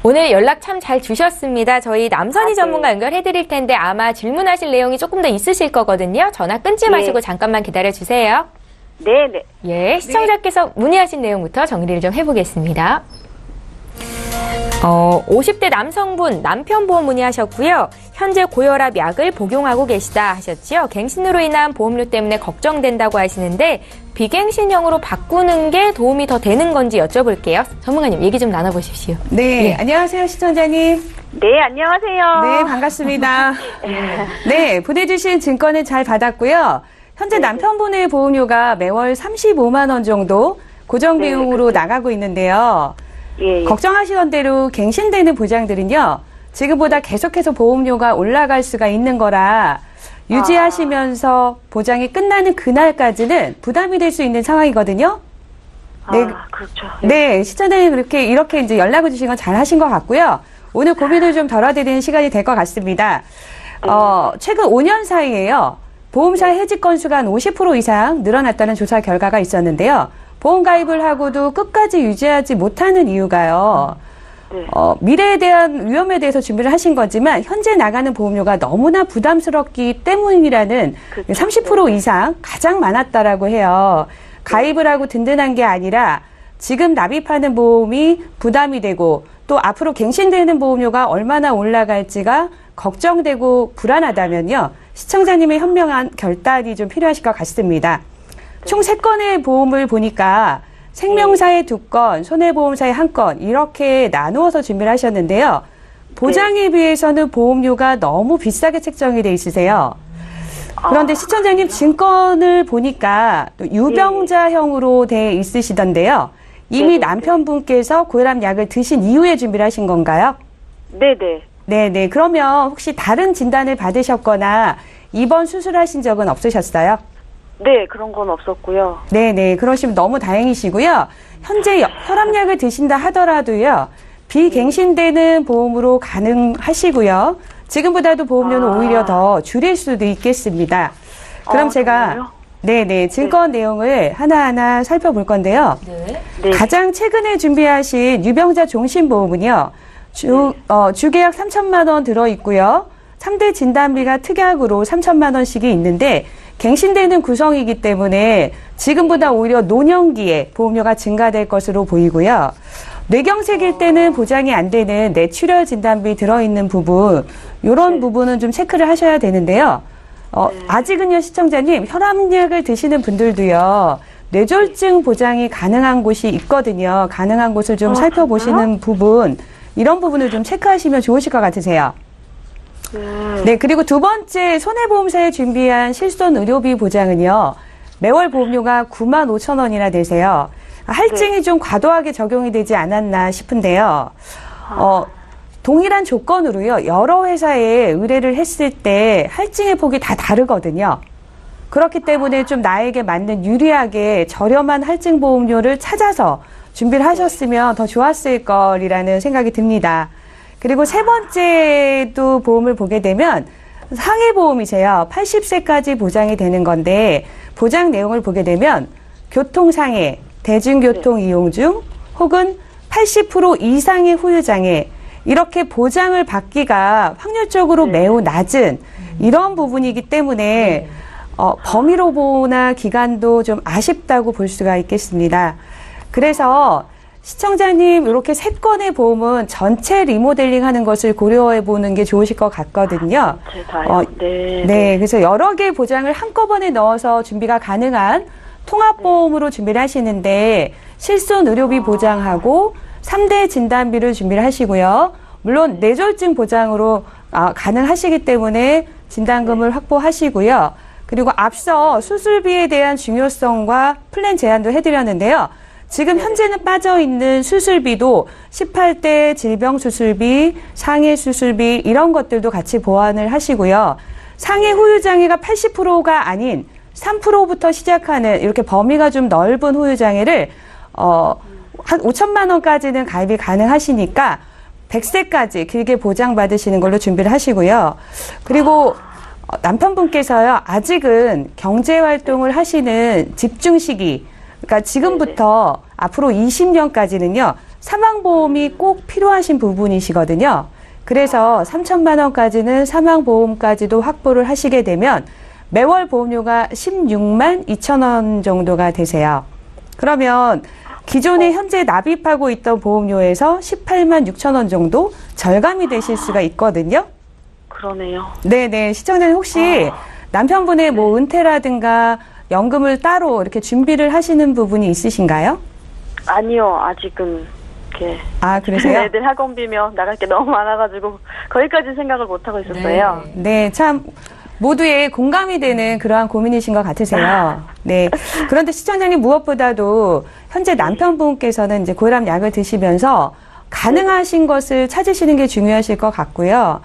오늘 연락 참 잘 주셨습니다. 저희 남선희 전문가 연결해드릴 텐데 아마 질문하실 내용이 조금 더 있으실 거거든요. 전화 끊지 마시고 잠깐만 기다려주세요. 네네. 예, 시청자께서 문의하신 내용부터 정리를 좀 해보겠습니다. 50대 남성분 남편 보험 문의하셨고요. 현재 고혈압 약을 복용하고 계시다 하셨죠. 갱신으로 인한 보험료 때문에 걱정된다고 하시는데 비갱신형으로 바꾸는 게 도움이 더 되는 건지 여쭤볼게요. 전문가님 얘기 좀 나눠보십시오. 네, 예. 안녕하세요, 시청자님. 네, 안녕하세요. 네, 반갑습니다. 네, 보내주신 증권은 잘 받았고요. 현재 남편분의 보험료가 매월 35만 원 정도 고정 비용으로 나가고 있는데요. 예. 걱정하시던 대로 갱신되는 보장들은요, 지금보다 계속해서 보험료가 올라갈 수가 있는 거라 유지하시면서 보장이 끝나는 그날까지는 부담이 될 수 있는 상황이거든요. 네, 그렇죠. 네, 시청자님 이렇게 이제 연락을 주신 건 잘 하신 것 같고요. 오늘 고민을 좀 덜어드리는 시간이 될 것 같습니다. 최근 5년 사이에요. 보험사 해지 건수가 한 50% 이상 늘어났다는 조사 결과가 있었는데요. 보험 가입을 하고도 끝까지 유지하지 못하는 이유가요. 미래에 대한 위험에 대해서 준비를 하신 거지만 현재 나가는 보험료가 너무나 부담스럽기 때문이라는 30% 이상 가장 많았다라고 해요. 가입을 하고 든든한 게 아니라 지금 납입하는 보험이 부담이 되고 또 앞으로 갱신되는 보험료가 얼마나 올라갈지가 걱정되고 불안하다면요. 시청자님의 현명한 결단이 좀 필요하실 것 같습니다. 총 3건의 보험을 보니까 생명사에 2건, 손해보험사에 1건 이렇게 나누어서 준비를 하셨는데요. 보장에 비해서는 보험료가 너무 비싸게 책정이 돼 있으세요. 그런데 시청자님 증권을 보니까 또 유병자형으로 돼 있으시던데요. 이미 남편분께서 고혈압 약을 드신 이후에 준비를 하신 건가요? 네네. 네네. 그러면 혹시 다른 진단을 받으셨거나 입원 수술하신 적은 없으셨어요? 네, 그런 건 없었고요. 네네. 그러시면 너무 다행이시고요. 현재 혈압약을 드신다 하더라도요. 비갱신되는 보험으로 가능하시고요. 지금보다도 보험료는 오히려 더 줄일 수도 있겠습니다. 그럼 제가 정말요? 네네. 증권 내용을 하나하나 살펴볼 건데요. 네. 가장 최근에 준비하신 유병자 종신보험은요. 주계약 3천만 원 들어있고요. 3대 진단비가 특약으로 3천만 원씩이 있는데 갱신되는 구성이기 때문에 지금보다 오히려 노년기에 보험료가 증가될 것으로 보이고요. 뇌경색일 때는 보장이 안 되는 뇌출혈 진단비 들어있는 부분, 이런 부분은 좀 체크를 하셔야 되는데요. 아직은요, 시청자님, 혈압약을 드시는 분들도요, 뇌졸중 보장이 가능한 곳이 있거든요. 가능한 곳을 좀 살펴보시는 부분, 이런 부분을 좀 체크하시면 좋으실 것 같으세요. 네, 그리고 두 번째 손해보험사에 준비한 실손 의료비 보장은요, 매월 보험료가 9만 5천 원이나 되세요. 할증이 좀 과도하게 적용이 되지 않았나 싶은데요. 동일한 조건으로요, 여러 회사에 의뢰를 했을 때 할증의 폭이 다 다르거든요. 그렇기 때문에 좀 나에게 맞는 유리하게 저렴한 할증 보험료를 찾아서 준비를 하셨으면 더 좋았을 거리라는 생각이 듭니다. 그리고 세 번째도 보험을 보게 되면 상해보험이세요. 80세까지 보장이 되는 건데 보장 내용을 보게 되면 교통상해, 대중교통 이용 중 혹은 80% 이상의 후유장애 이렇게 보장을 받기가 확률적으로 매우 낮은 이런 부분이기 때문에 범위로 보나 기간도 좀 아쉽다고 볼 수가 있겠습니다. 그래서 시청자님 이렇게 3건의 보험은 전체 리모델링 하는 것을 고려해 보는 게 좋으실 것 같거든요. 다요? 네. 네, 그래서 여러 개의 보장을 한꺼번에 넣어서 준비가 가능한 통합보험으로 준비를 하시는데 실손 의료비 보장하고 3대 진단비를 준비를 하시고요. 물론 뇌졸중 보장으로 가능하시기 때문에 진단금을 확보하시고요. 그리고 앞서 수술비에 대한 중요성과 플랜 제안도 해드렸는데요. 지금 현재는 빠져있는 수술비도 18대 질병 수술비, 상해 수술비 이런 것들도 같이 보완을 하시고요. 상해 후유장애가 80%가 아닌 3%부터 시작하는 이렇게 범위가 좀 넓은 후유장애를 한 5천만 원까지는 가입이 가능하시니까 100세까지 길게 보장받으시는 걸로 준비를 하시고요. 그리고 남편분께서요, 아직은 경제활동을 하시는 집중 시기, 그러니까 지금부터 앞으로 20년까지는요, 사망보험이 꼭 필요하신 부분이시거든요. 그래서 3천만 원까지는 사망보험까지도 확보를 하시게 되면 매월 보험료가 16만 2천 원 정도가 되세요. 그러면 기존에 현재 납입하고 있던 보험료에서 18만 6천 원 정도 절감이 되실 수가 있거든요. 그러네요. 네네. 시청자님 혹시 남편분의 뭐 은퇴라든가 연금을 따로 이렇게 준비를 하시는 부분이 있으신가요? 아니요, 아직은 이렇게. 그러세요? 애들 학원비며 나갈 게 너무 많아가지고 거기까지 생각을 못 하고 있었어요. 네, 참 모두의 공감이 되는 그러한 고민이신 것 같으세요. 네. 그런데 시청자님 무엇보다도 현재 남편분께서는 이제 고혈압 약을 드시면서 가능하신 것을 찾으시는 게 중요하실 것 같고요.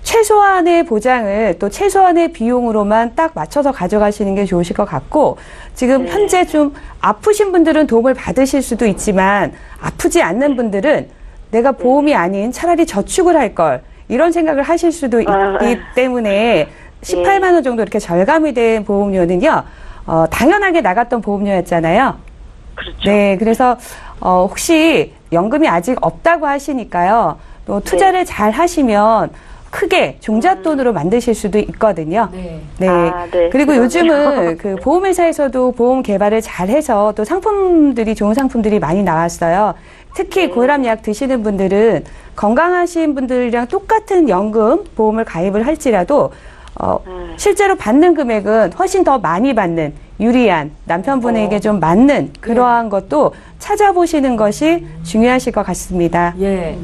최소한의 보장을 또 최소한의 비용으로만 딱 맞춰서 가져가시는 게 좋으실 것 같고, 지금 현재 좀 아프신 분들은 도움을 받으실 수도 있지만 아프지 않는 분들은 내가 보험이 아닌 차라리 저축을 할 걸, 이런 생각을 하실 수도 있기 때문에 18만 원 정도 이렇게 절감이 된 보험료는요, 당연하게 나갔던 보험료였잖아요. 그렇죠. 네, 그래서 혹시 연금이 아직 없다고 하시니까요, 또 투자를 잘 하시면 크게 종잣돈으로 만드실 수도 있거든요. 네. 네. 그리고 요즘은 그 보험회사에서도 보험 개발을 잘 해서 또 상품들이, 좋은 상품들이 많이 나왔어요. 특히 고혈압 약 드시는 분들은 건강하신 분들이랑 똑같은 연금 보험을 가입을 할지라도 실제로 받는 금액은 훨씬 더 많이 받는 유리한, 남편분에게 좀 맞는 그러한 것도 찾아보시는 것이 중요하실 것 같습니다. 예.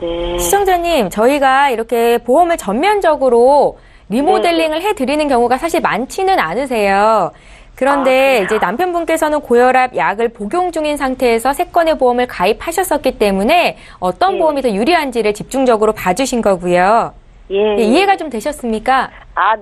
네. 시청자님, 저희가 이렇게 보험을 전면적으로 리모델링을 해드리는 경우가 사실 많지는 않으세요. 그런데 이제 남편분께서는 고혈압 약을 복용 중인 상태에서 3건의 보험을 가입하셨었기 때문에 어떤 보험이 더 유리한지를 집중적으로 봐주신 거고요. 예, 이해가 좀 되셨습니까?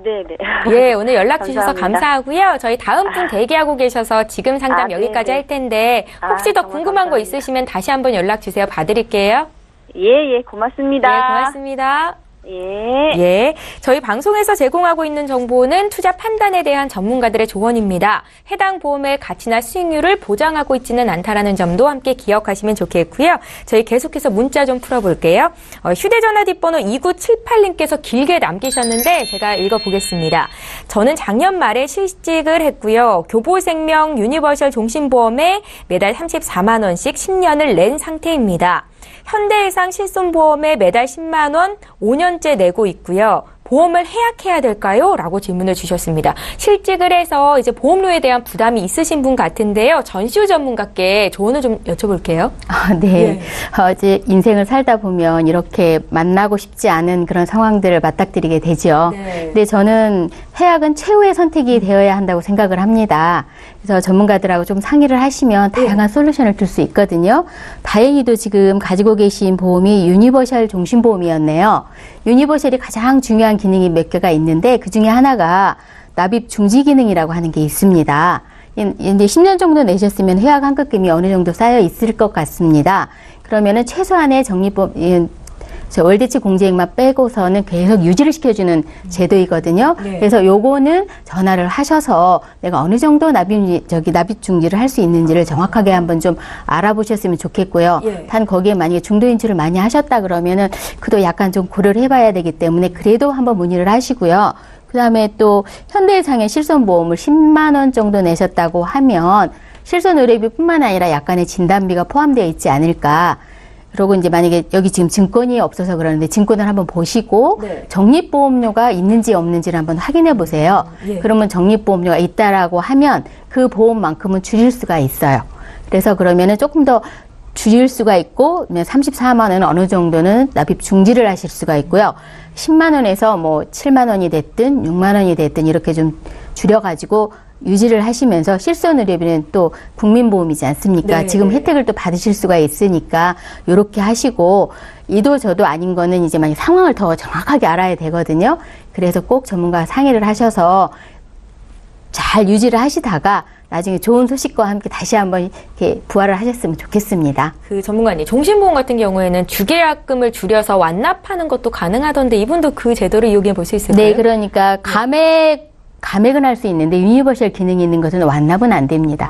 네네. 예, 오늘 연락 주셔서 감사하고요. 저희 다음 분 대기하고 계셔서 지금 상담 여기까지 할 텐데 혹시 더 궁금한 거 있으시면 다시 한번 연락 주세요. 봐드릴게요. 예, 고맙습니다. 네, 고맙습니다. 예. 저희 방송에서 제공하고 있는 정보는 투자 판단에 대한 전문가들의 조언입니다. 해당 보험의 가치나 수익률을 보장하고 있지는 않다라는 점도 함께 기억하시면 좋겠고요. 저희 계속해서 문자 좀 풀어볼게요. 휴대전화 뒷번호 2978님께서 길게 남기셨는데 제가 읽어보겠습니다. 저는 작년 말에 실직을 했고요. 교보생명 유니버셜 종신보험에 매달 34만 원씩 10년을 낸 상태입니다. 현대해상 실손보험에 매달 10만 원 5년째 내고 있고요. 보험을 해약해야 될까요? 라고 질문을 주셨습니다. 실직을 해서 이제 보험료에 대한 부담이 있으신 분 같은데요. 전시우 전문가께 조언을 좀 여쭤볼게요. 네. 이제 인생을 살다 보면 이렇게 만나고 싶지 않은 그런 상황들을 맞닥뜨리게 되죠. 네. 근데 저는 해약은 최후의 선택이 되어야 한다고 생각을 합니다. 그래서 전문가들하고 좀 상의를 하시면 다양한 솔루션을 줄 수 있거든요. 다행히도 지금 가지고 계신 보험이 유니버셜 종신보험이었네요. 유니버셜이 가장 중요한 기능이 몇 개가 있는데 그 중에 하나가 납입 중지 기능이라고 하는 게 있습니다. 이제 10년 정도 내셨으면 해약 환급금이 어느 정도 쌓여 있을 것 같습니다. 그러면은 최소한의 적립법, 월대치 공제액만 빼고서는 계속 유지를 시켜주는 제도이거든요. 네. 그래서 요거는 전화를 하셔서 내가 어느 정도 납입 중지를 할 수 있는지를 정확하게 한번 좀 알아보셨으면 좋겠고요. 예. 단 거기에 만약에 중도 인출을 많이 하셨다 그러면은 그도 약간 좀 고려를 해봐야 되기 때문에 그래도 한번 문의를 하시고요. 그 다음에 또 현대해상의 실손보험을 10만 원 정도 내셨다고 하면 실손 의료비뿐만 아니라 약간의 진단비가 포함되어 있지 않을까. 그리고 이제 만약에 여기 지금 증권이 없어서 그러는데 증권을 한번 보시고 네. 적립보험료가 있는지 없는지를 한번 확인해 보세요. 예. 그러면 적립보험료가 있다라고 하면 그 보험만큼은 줄일 수가 있어요. 그래서 그러면은 조금 더 줄일 수가 있고 34만 원은 어느 정도는 납입 중지를 하실 수가 있고요. 10만 원에서 뭐 7만 원이 됐든 6만 원이 됐든 이렇게 좀 줄여가지고 유지를 하시면서 실손 의료비는 또 국민보험이지 않습니까? 네. 지금 혜택을 또 받으실 수가 있으니까 요렇게 하시고 이도 저도 아닌 거는 이제 만약 상황을 더 정확하게 알아야 되거든요. 그래서 꼭 전문가와 상의를 하셔서 잘 유지를 하시다가 나중에 좋은 소식과 함께 다시 한번 이렇게 부활을 하셨으면 좋겠습니다. 그 전문가님, 종신보험 같은 경우에는 주계약금을 줄여서 완납하는 것도 가능하던데 이분도 그 제도를 이용해 볼 수 있을까요? 네, 그러니까 감액은 할 수 있는데 유니버셜 기능이 있는 것은 완납은 안 됩니다.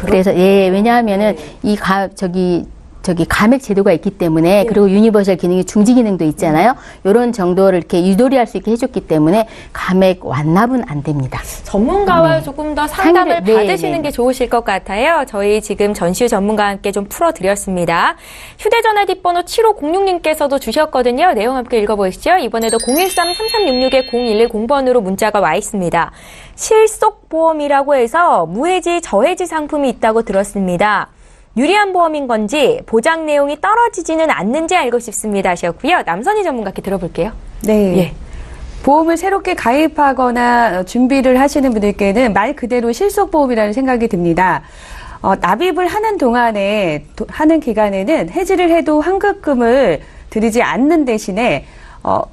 그래서 왜냐하면은 이 감액 제도가 있기 때문에 그리고 유니버셜 기능이 중지 기능도 있잖아요. 이런 정도를 이렇게 유도리할 수 있게 해줬기 때문에 감액 완납은 안 됩니다. 전문가와 조금 더 상담을 상의를, 받으시는 게 좋으실 것 같아요. 저희 지금 전시우 전문가와 함께 좀 풀어드렸습니다. 휴대전화 뒷번호 7506님께서도 주셨거든요. 내용 함께 읽어보시죠. 이번에도 013-3366-0110번으로 문자가 와 있습니다. 실속보험이라고 해서 무해지, 저해지 상품이 있다고 들었습니다. 유리한 보험인 건지 보장 내용이 떨어지지는 않는지 알고 싶습니다 하셨고요. 남선희 전문가께 들어볼게요. 네. 예. 보험을 새롭게 가입하거나 준비를 하시는 분들께는 말 그대로 실속보험이라는 생각이 듭니다. 납입을 하는 동안에, 하는 기간에는 해지를 해도 환급금을 드리지 않는 대신에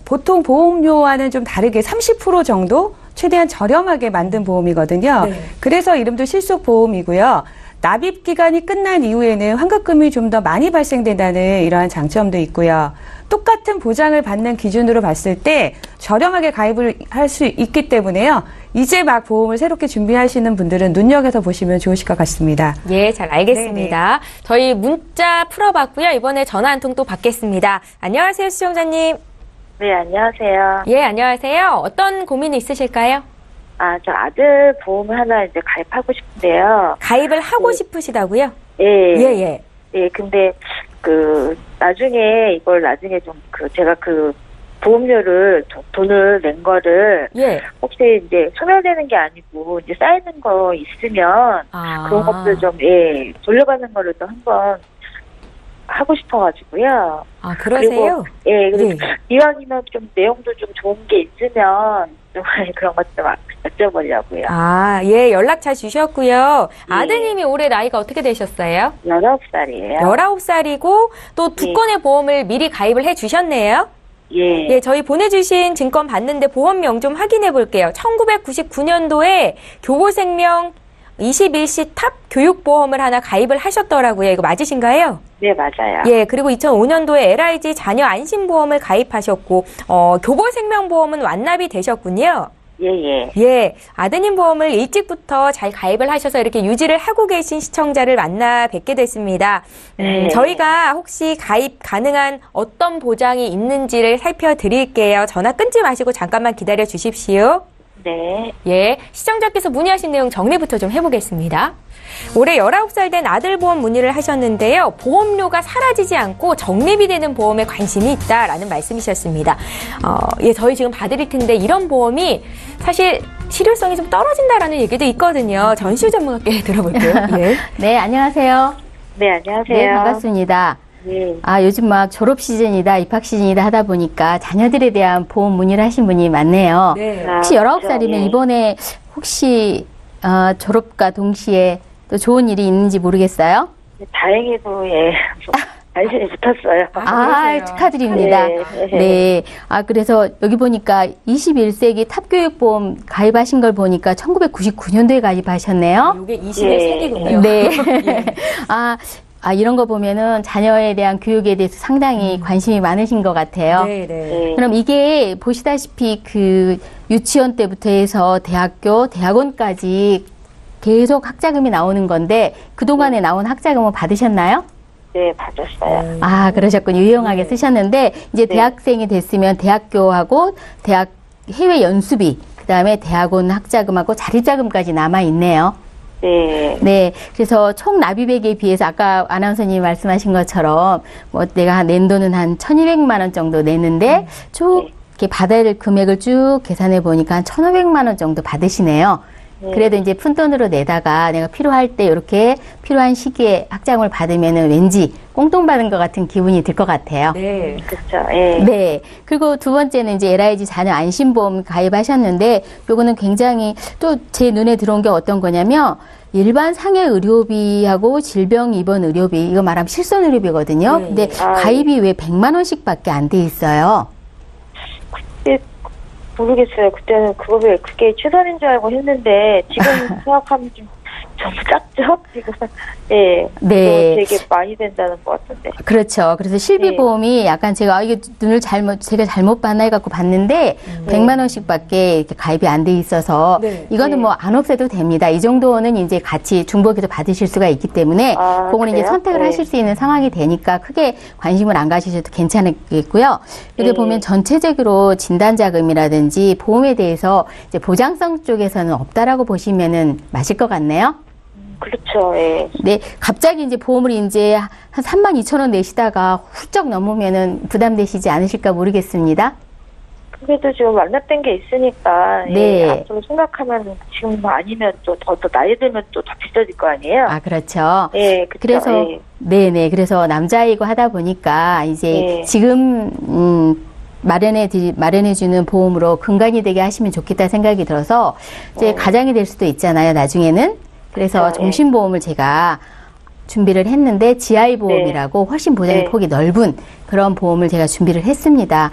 보통 보험료와는 좀 다르게 30% 정도 최대한 저렴하게 만든 보험이거든요. 네. 그래서 이름도 실속보험이고요. 납입 기간이 끝난 이후에는 환급금이 좀 더 많이 발생된다는 이러한 장점도 있고요. 똑같은 보장을 받는 기준으로 봤을 때 저렴하게 가입을 할 수 있기 때문에요. 이제 막 보험을 새롭게 준비하시는 분들은 눈여겨서 보시면 좋으실 것 같습니다. 예, 잘 알겠습니다. 저희 문자 풀어봤고요. 이번에 전화 한 통 또 받겠습니다. 안녕하세요, 수정자님. 네, 안녕하세요. 예, 안녕하세요. 어떤 고민이 있으실까요? 저 아들 보험을 하나 이제 가입하고 싶은데요. 가입을 하고 싶으시다고요? 예. 예. 예, 근데, 나중에 좀, 제가 보험료를, 돈을 낸 거를, 예. 혹시 이제 소멸되는 게 아니고, 이제 쌓이는 거 있으면, 그런 것들 좀, 돌려받는 거를 또 한번 하고 싶어가지고요. 아, 그러세요? 그리고, 그리고 이왕이면 좀 내용도 좀 좋은 게 있으면, 좀 그런 것 좀 여쭤보려고요. 아, 예, 연락 잘 주셨고요. 아드님이 올해 나이가 어떻게 되셨어요? 19살이에요. 19살이고, 또 두 건의 보험을 미리 가입을 해 주셨네요. 예. 예, 저희 보내주신 증권 봤는데 보험명 좀 확인해 볼게요. 1999년도에 교보생명 21시 탑 교육보험을 하나 가입을 하셨더라고요. 이거 맞으신가요? 네, 맞아요. 예, 그리고 2005년도에 LIG 자녀 안심보험을 가입하셨고, 교보생명보험은 완납이 되셨군요. 예. 예, 아드님 보험을 일찍부터 잘 가입을 하셔서 이렇게 유지를 하고 계신 시청자를 만나 뵙게 됐습니다. 저희가 혹시 가입 가능한 어떤 보장이 있는지를 살펴드릴게요. 전화 끊지 마시고 잠깐만 기다려 주십시오. 네. 예, 시청자께서 문의하신 내용 정리부터 좀 해보겠습니다. 올해 19살 된 아들 보험 문의를 하셨는데요. 보험료가 사라지지 않고 적립이 되는 보험에 관심이 있다라는 말씀이셨습니다. 예, 저희 지금 봐드릴 텐데 이런 보험이 사실 실효성이 좀 떨어진다라는 얘기도 있거든요. 전시우 전문가께 들어볼게요. 예. 네, 안녕하세요. 네, 안녕하세요. 네, 반갑습니다. 예. 요즘 막 졸업 시즌이다, 입학 시즌이다 하다 보니까 자녀들에 대한 보험 문의를 하신 분이 많네요. 네. 혹시 19살이면 이번에 혹시 졸업과 동시에 또 좋은 일이 있는지 모르겠어요? 다행히도, 관심이 붙었어요. 그러세요. 축하드립니다. 네. 그래서 여기 보니까 21세기 탑교육보험 가입하신 걸 보니까 1999년도에 가입하셨네요. 이게 21세기군요. 네. 이런 거 보면은 자녀에 대한 교육에 대해서 상당히 관심이 많으신 것 같아요. 네. 그럼 이게 보시다시피 유치원 때부터 해서 대학원까지 계속 학자금이 나오는 건데 그동안에 나온 학자금은 받으셨나요? 네, 받았어요. 그러셨군요. 유용하게 쓰셨는데 이제 대학생이 됐으면 대학교하고 대학 해외 연수비, 그다음에 대학원 학자금하고 자립자금까지 남아 있네요. 네. 네. 그래서 총 납입액에 비해서 아까 아나운서님이 말씀하신 것처럼 뭐 내가 낸 돈은 한 1,200만 원 정도 내는데 쭉 이렇게 받아야 될 금액을 쭉 계산해 보니까 한 1,500만 원 정도 받으시네요. 그래도 이제 푼돈으로 내다가 내가 필요할 때 이렇게 필요한 시기에 학자금을 받으면은 왠지 꽁돈 받은 것 같은 기분이 들 것 같아요. 네. 그렇죠. 예. 네. 그리고 두 번째는 이제 LIG 자녀 안심보험 가입하셨는데 요거는 굉장히 또 제 눈에 들어온 게 어떤 거냐면 일반 상해 의료비하고 질병 입원 의료비 이거 말하면 실손 의료비거든요. 근데 가입이 왜 100만 원씩밖에 안 돼 있어요? 그때 모르겠어요. 그때는 그게 최선인 줄 알고 했는데 지금 생각하면 좀 너무 작죠? 지금. 네. 네. 되게 많이 된다는 것 같은데. 그렇죠. 그래서 실비보험이 약간 제가 이게 제가 잘못 봤나 해갖고 봤는데 100만 원씩밖에 이렇게 가입이 안 돼 있어서 이거는 뭐 안 없애도 됩니다. 이 정도는 이제 같이 중복해서 받으실 수가 있기 때문에 그거는 이제 선택을 하실 수 있는 상황이 되니까 크게 관심을 안 가지셔도 괜찮겠고요. 여기 보면 전체적으로 진단자금이라든지 보험에 대해서 이제 보장성 쪽에서는 없다라고 보시면은 맞을 것 같네요. 그렇죠, 예. 네, 갑자기 이제 보험을 이제 한 32,000원 내시다가 훌쩍 넘으면은 부담되시지 않으실까 모르겠습니다. 그래도 지금 만났던 게 있으니까, 네. 예, 앞으로 생각하면 지금 아니면 또 더 나이 들면 또 더 비싸질 거 아니에요? 아, 그렇죠. 예, 그렇죠. 그래서, 예. 네네. 그래서 남자이고 하다 보니까 이제 지금, 마련해주는 보험으로 근간이 되게 하시면 좋겠다 생각이 들어서 이제 가장이 될 수도 있잖아요, 나중에는. 그래서 종신보험을 제가 준비를 했는데 GI 보험이라고 훨씬 보장의 폭이 넓은 그런 보험을 제가 준비를 했습니다.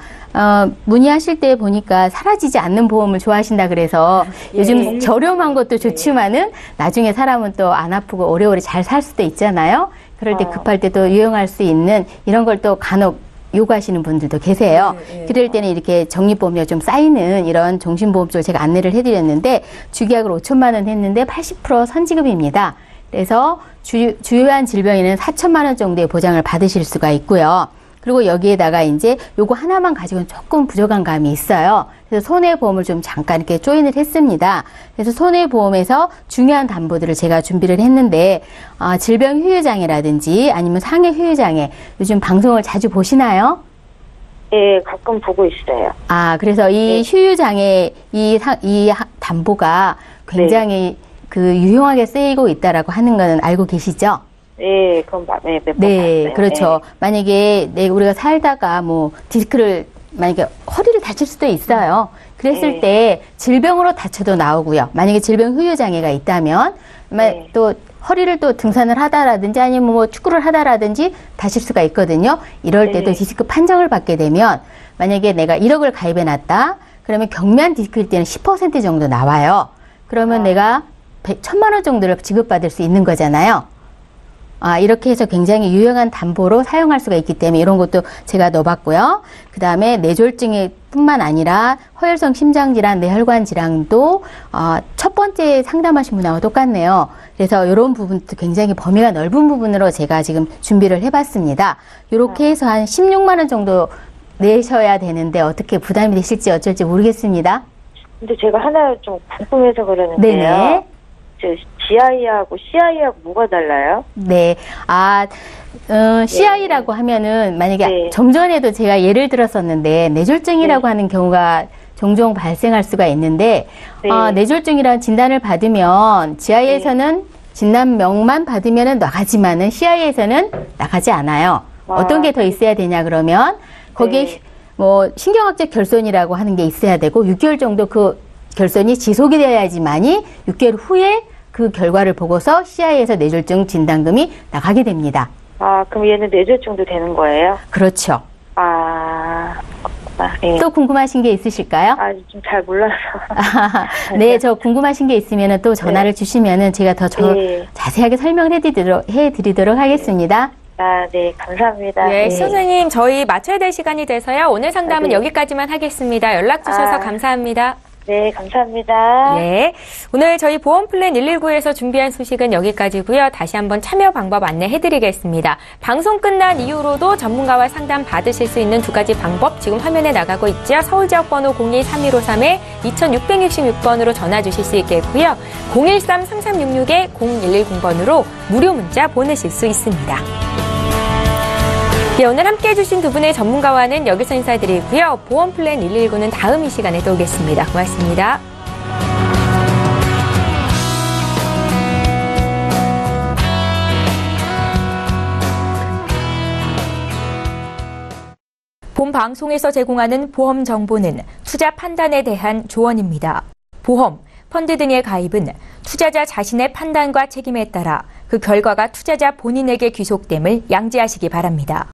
문의하실 때 보니까 사라지지 않는 보험을 좋아하신다 그래서 요즘 저렴한 것도 좋지만은 나중에 사람은 또 안 아프고 오래오래 잘 살 수도 있잖아요. 그럴 때 급할 때 또 유용할 수 있는 이런 걸 또 간혹 요구하시는 분들도 계세요. 그럴 때는 이렇게 적립보험료가 좀 쌓이는 이런 종신보험 쪽을 제가 안내를 해드렸는데 주계약을 5천만 원 했는데 80% 선지급입니다. 그래서 주요한 질병에는 4천만 원 정도의 보장을 받으실 수가 있고요. 그리고 여기에다가 이제 요거 하나만 가지고는 조금 부족한 감이 있어요. 그래서 손해보험을 좀 잠깐 이렇게 조인을 했습니다. 그래서 손해보험에서 중요한 담보들을 제가 준비를 했는데 질병 후유장애라든지 아니면 상해 후유장애 요즘 방송을 자주 보시나요? 예, 가끔 보고 있어요. 아, 그래서 이 후유장애 이 담보가 굉장히 그 유용하게 쓰이고 있다라고 하는 거는 알고 계시죠? 네, 그럼 몇 번 네, 봤어요. 그렇죠. 만약에 우리가 살다가 뭐 디스크를 만약에 허리를 다칠 수도 있어요. 그랬을 때 질병으로 다쳐도 나오고요. 만약에 질병 후유 장애가 있다면 또 허리를 또 등산을 하다라든지 아니면 뭐 축구를 하다라든지 다칠 수가 있거든요. 이럴 때도 디스크 판정을 받게 되면 만약에 내가 1억을 가입해 놨다. 그러면 경미한 디스크일 때는 10% 정도 나와요. 그러면 내가 1,000만 원 정도를 지급받을 수 있는 거잖아요. 이렇게 해서 굉장히 유용한 담보로 사용할 수가 있기 때문에 이런 것도 제가 넣어봤고요. 그 다음에 뇌졸중에 뿐만 아니라 허혈성 심장질환, 뇌혈관 질환도 첫 번째 상담하신 분하고 똑같네요. 그래서 이런 부분도 굉장히 범위가 넓은 부분으로 제가 지금 준비를 해봤습니다. 이렇게 해서 한 16만 원 정도 내셔야 되는데 어떻게 부담이 되실지 어쩔지 모르겠습니다. 근데 제가 하나 좀 궁금해서 그러는데요. 네네. GI하고 CI하고 뭐가 달라요? 네. CI라고 하면은 만약에 좀 전에도 제가 예를 들었었는데 뇌졸중이라고 하는 경우가 종종 발생할 수가 있는데 뇌졸중이라는 진단을 받으면 GI에서는 진단명만 받으면은 나가지만은 CI에서는 나가지 않아요. 어떤 게 더 있어야 되냐 그러면 거기에 뭐 신경학적 결손이라고 하는 게 있어야 되고 6개월 정도 그 결손이 지속이 되어야지만이 6개월 후에 그 결과를 보고서 CI에서 뇌졸중 진단금이 나가게 됩니다. 그럼 얘는 뇌졸중도 되는 거예요? 그렇죠. 예. 또 궁금하신 게 있으실까요? 좀 잘 몰라서. 네, 저 궁금하신 게 있으면 또 전화를 주시면은 제가 더 자세하게 설명을 해드리도록 하겠습니다. 네, 감사합니다. 네, 선생님, 저희 마쳐야 될 시간이 돼서요. 오늘 상담은 여기까지만 하겠습니다. 연락 주셔서 감사합니다. 네, 감사합니다. 네. 오늘 저희 보험플랜 119에서 준비한 소식은 여기까지고요. 다시 한번 참여 방법 안내해드리겠습니다. 방송 끝난 이후로도 전문가와 상담 받으실 수 있는 두 가지 방법 지금 화면에 나가고 있죠. 서울지역번호 02-3153-2666번으로 전화 주실 수 있겠고요. 013-3366-0110번으로 무료 문자 보내실 수 있습니다. 네, 오늘 함께해 주신 두 분의 전문가와는 여기서 인사드리고요. 보험플랜 119는 다음 이 시간에 또 오겠습니다. 고맙습니다. 본 방송에서 제공하는 보험 정보는 투자 판단에 대한 조언입니다. 보험, 펀드 등의 가입은 투자자 자신의 판단과 책임에 따라 그 결과가 투자자 본인에게 귀속됨을 양지하시기 바랍니다.